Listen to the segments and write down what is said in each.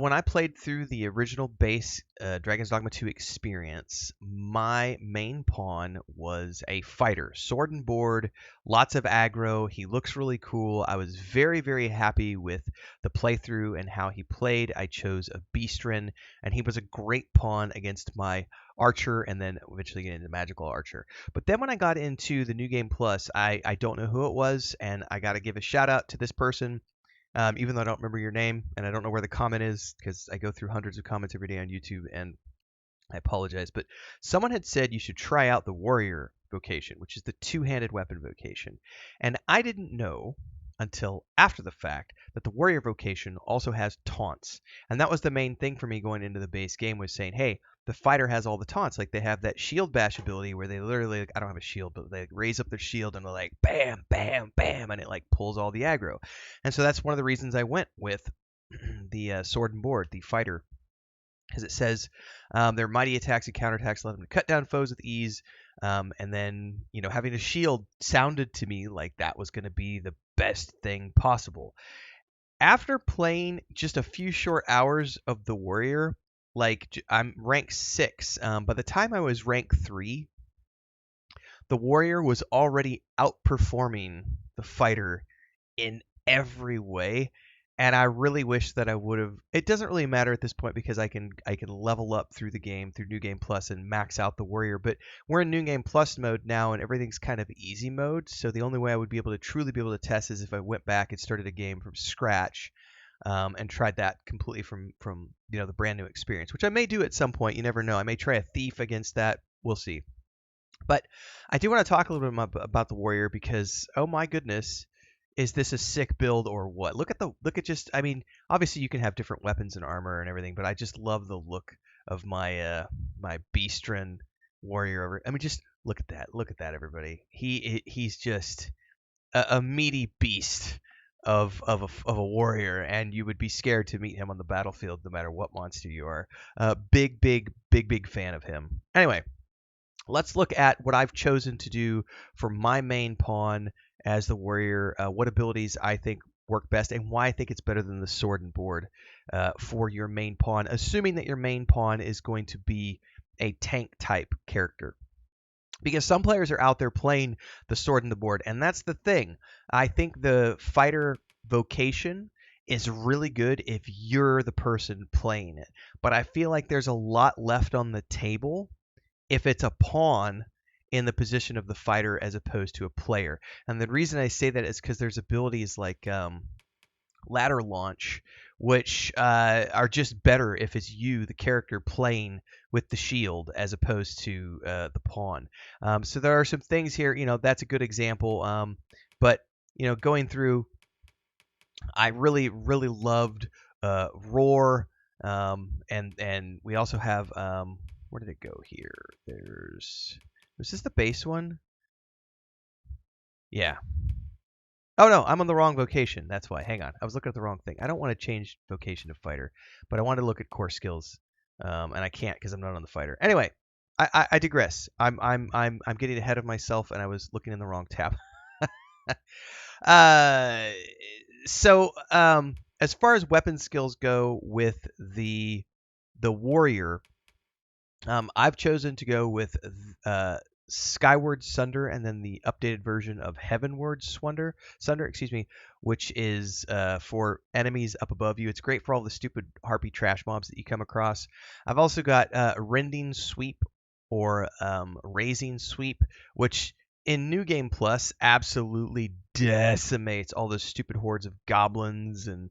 When I played through the original base Dragon's Dogma 2 experience, my main pawn was a fighter, sword and board, lots of aggro. He looks really cool. I was very, very happy with the playthrough and how he played. I chose a Beastren, and he was a great pawn against my archer, and then eventually get into magical archer. But then when I got into the New Game Plus, I don't know who it was, and I got to give a shout out to this person. Even though I don't remember your name and I don't know where the comment is because I go through hundreds of comments every day on YouTube and I apologize. But someone had said you should try out the warrior vocation, which is the two-handed weapon vocation. And I didn't know until after the fact that the warrior vocation also has taunts. And that was the main thing for me going into the base game was saying, hey, the fighter has all the taunts. Like they have that shield bash ability where they literally, like, I don't have a shield, but they raise up their shield and they're like, bam, bam, bam, and it like pulls all the aggro. And so that's one of the reasons I went with the sword and board, the fighter, because it says their mighty attacks and counterattacks allow them to cut down foes with ease. And then, having a shield sounded to me like that was going to be the best thing possible. After playing just a few short hours of the warrior, like I'm rank 6. By the time I was rank 3, the warrior was already outperforming the fighter in every way. And I really wish that I would have. It doesn't really matter at this point because I can level up through the game through New Game Plus and max out the warrior. But we're in New Game Plus mode now, and everything's kind of easy mode. So the only way I would be able to truly be able to test is if I went back and started a game from scratch, and tried that completely from the brand new experience, which I may do at some point. You never know. I may try a thief against that. We'll see. But I do want to talk a little bit about the warrior because, oh my goodness. Is this a sick build or what? Look at just, I mean, obviously you can have different weapons and armor and everything, but I just love the look of my my Beastren warrior. I mean, just look at that, everybody. He's just a meaty beast of a warrior, and you would be scared to meet him on the battlefield no matter what monster you are. Big fan of him. Anyway, let's look at what I've chosen to do for my main pawn as the warrior, what abilities I think work best, and why I think it's better than the sword and board for your main pawn, assuming that your main pawn is going to be a tank type character. Because some players are out there playing the sword and the board, and that's the thing. I think the fighter vocation is really good if you're the person playing it. But I feel like there's a lot left on the table if it's a pawn in the position of the fighter as opposed to a player. And the reason I say that is because there's abilities like ladder launch, which are just better if it's you, the character, playing with the shield as opposed to the pawn. So there are some things here, that's a good example. But, going through, I really, really loved Roar. And we also have, where did it go here? Was this the base one? Yeah. Oh no, I'm on the wrong vocation. That's why. Hang on. I was looking at the wrong thing. I don't want to change vocation to fighter, but I want to look at core skills. And I can't because I'm not on the fighter. Anyway, I digress. I'm getting ahead of myself and I was looking in the wrong tab. So as far as weapon skills go with the warrior, I've chosen to go with Skyward Sunder and then the updated version of Heavenward Sunder, which is for enemies up above you. It's great for all the stupid harpy trash mobs that you come across. I've also got Rending Sweep or Raising Sweep, which in New Game Plus absolutely decimates all those stupid hordes of goblins and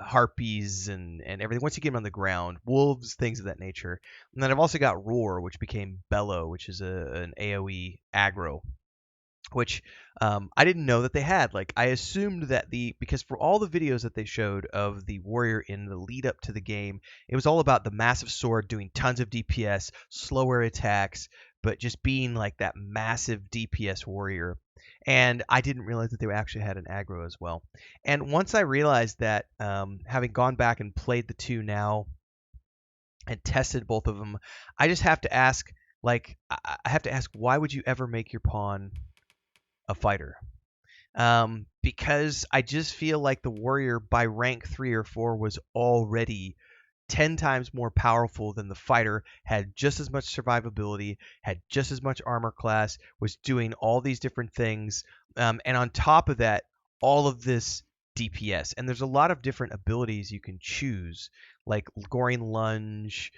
harpies and everything. Once you get them on the ground, wolves, things of that nature. And then I've also got Roar, which became Bellow, which is an AoE aggro, which I didn't know that they had. Like, I assumed that because for all the videos that they showed of the warrior in the lead up to the game, it was all about the massive sword doing tons of DPS, slower attacks, but just being like that massive DPS warrior. And I didn't realize that they actually had an aggro as well. And once I realized that, having gone back and played the two now and tested both of them, I just have to ask, why would you ever make your pawn a fighter? because I just feel like the warrior by rank 3 or 4 was already 10 times more powerful than the fighter, had just as much survivability, had just as much armor class, was doing all these different things. And on top of that, all of this DPS. And there's a lot of different abilities you can choose, like Goring Lunge.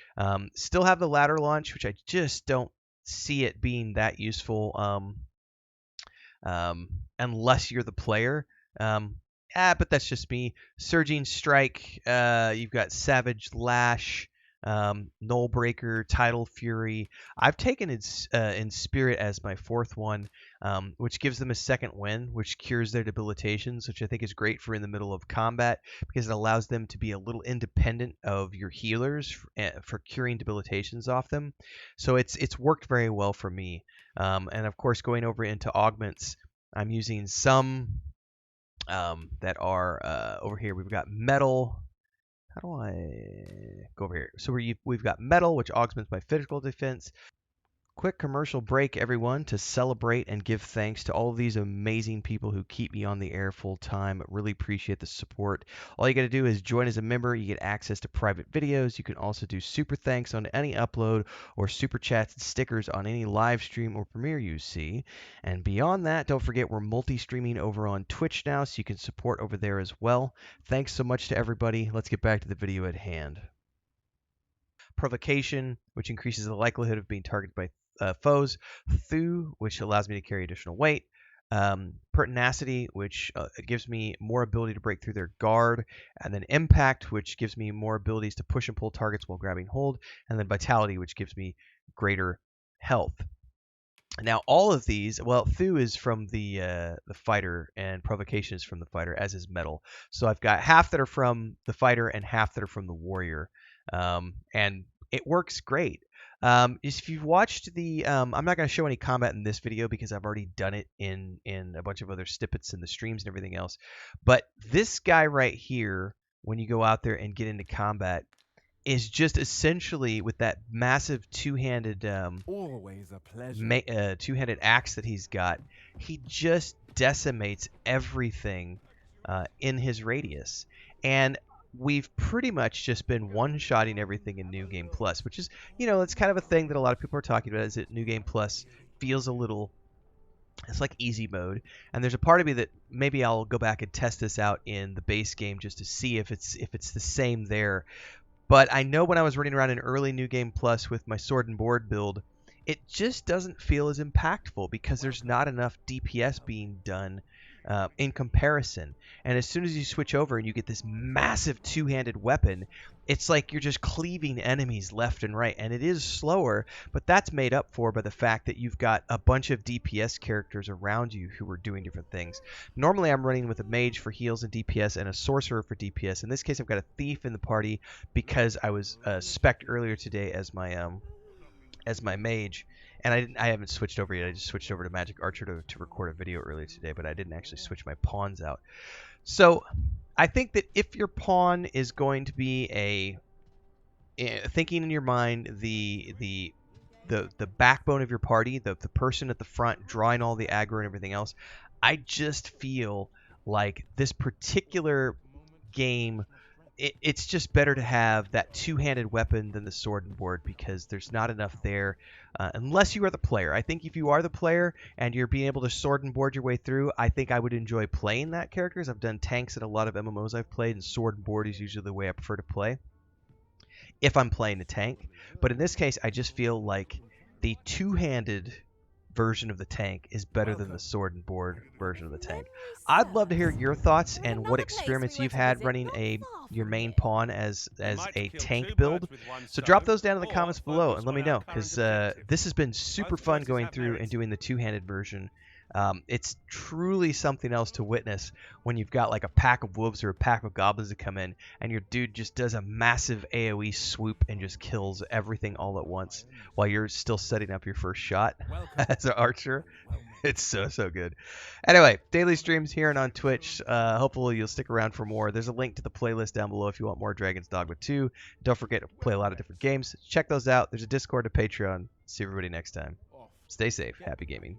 Still have the ladder launch, which I just don't see it being that useful unless you're the player. But that's just me. Surging Strike. You've got Savage Lash, Null Breaker, Tidal Fury. I've taken in Spirit as my fourth one, which gives them a second win, which cures their debilitations, which I think is great for in the middle of combat because it allows them to be a little independent of your healers for curing debilitations off them. So it's worked very well for me. And of course, going over into Augments, I'm using some that are over here. We've got Metal. How do I go over here? So we've got Metal, which augments my physical defense. Quick commercial break, everyone, to celebrate and give thanks to all of these amazing people who keep me on the air full time. Really appreciate the support. All you got to do is join as a member. You get access to private videos. You can also do super thanks on any upload or super chats and stickers on any live stream or premiere you see. And beyond that, don't forget we're multi-streaming over on Twitch now, so you can support over there as well. Thanks so much to everybody. Let's get back to the video at hand. Provocation, which increases the likelihood of being targeted by foes. Thew, which allows me to carry additional weight. Pertinacity, which gives me more ability to break through their guard. And then Impact, which gives me more abilities to push and pull targets while grabbing hold. And then Vitality, which gives me greater health. Now, all of these, well, Thew is from the fighter, and Provocation is from the fighter, as is Metal. So I've got half that are from the fighter and half that are from the warrior, and it works great. If you've watched the, I'm not going to show any combat in this video because I've already done it in a bunch of other snippets in the streams and everything else. But this guy right here, when you go out there and get into combat, is just essentially with that massive two-handed always a pleasure. Two-handed axe that he's got, he just decimates everything in his radius. And we've pretty much just been one-shotting everything in New Game Plus, which is, it's kind of a thing that a lot of people are talking about, is that New Game Plus feels a little, it's like easy mode. And there's a part of me that maybe I'll go back and test this out in the base game just to see if it's the same there. But I know when I was running around in early New Game Plus with my sword and board build, it just doesn't feel as impactful because there's not enough DPS being done in comparison. And as soon as you switch over and you get this massive two-handed weapon, it's like you're just cleaving enemies left and right. And it is slower, but that's made up for by the fact that you've got a bunch of DPS characters around you who are doing different things. Normally I'm running with a mage for heals and DPS and a sorcerer for DPS. In this case, I've got a thief in the party because I was spec'd earlier today as my mage. And I haven't switched over yet. I just switched over to Magic Archer to record a video earlier today, but I didn't actually switch my pawns out. So I think that if your pawn is going to be thinking in your mind the backbone of your party, the person at the front drawing all the aggro and everything else, I just feel like this particular game, it's just better to have that two-handed weapon than the sword and board because there's not enough there unless you are the player. I think if you are the player and you're being able to sword and board your way through, I think I would enjoy playing that character. I've done tanks in a lot of MMOs I've played, and sword and board is usually the way I prefer to play if I'm playing a tank. But in this case, I just feel like the two-handed version of the tank is better than the sword and board version of the tank. I'd love to hear your thoughts and what experiments you've had running your main pawn as a tank build. So drop those down in the comments below and let me know, because this has been super fun going through and doing the two-handed version. It's truly something else to witness when you've got like a pack of wolves or a pack of goblins that come in and your dude just does a massive AoE swoop and just kills everything all at once while you're still setting up your first shot as an archer. It's so good. Anyway, daily streams here and on Twitch. Hopefully you'll stick around for more. There's a link to the playlist down below if you want more Dragon Dogma 2. Don't forget to play a lot of different games. Check those out. There's a Discord, a Patreon. See everybody next time. Stay safe. Happy gaming.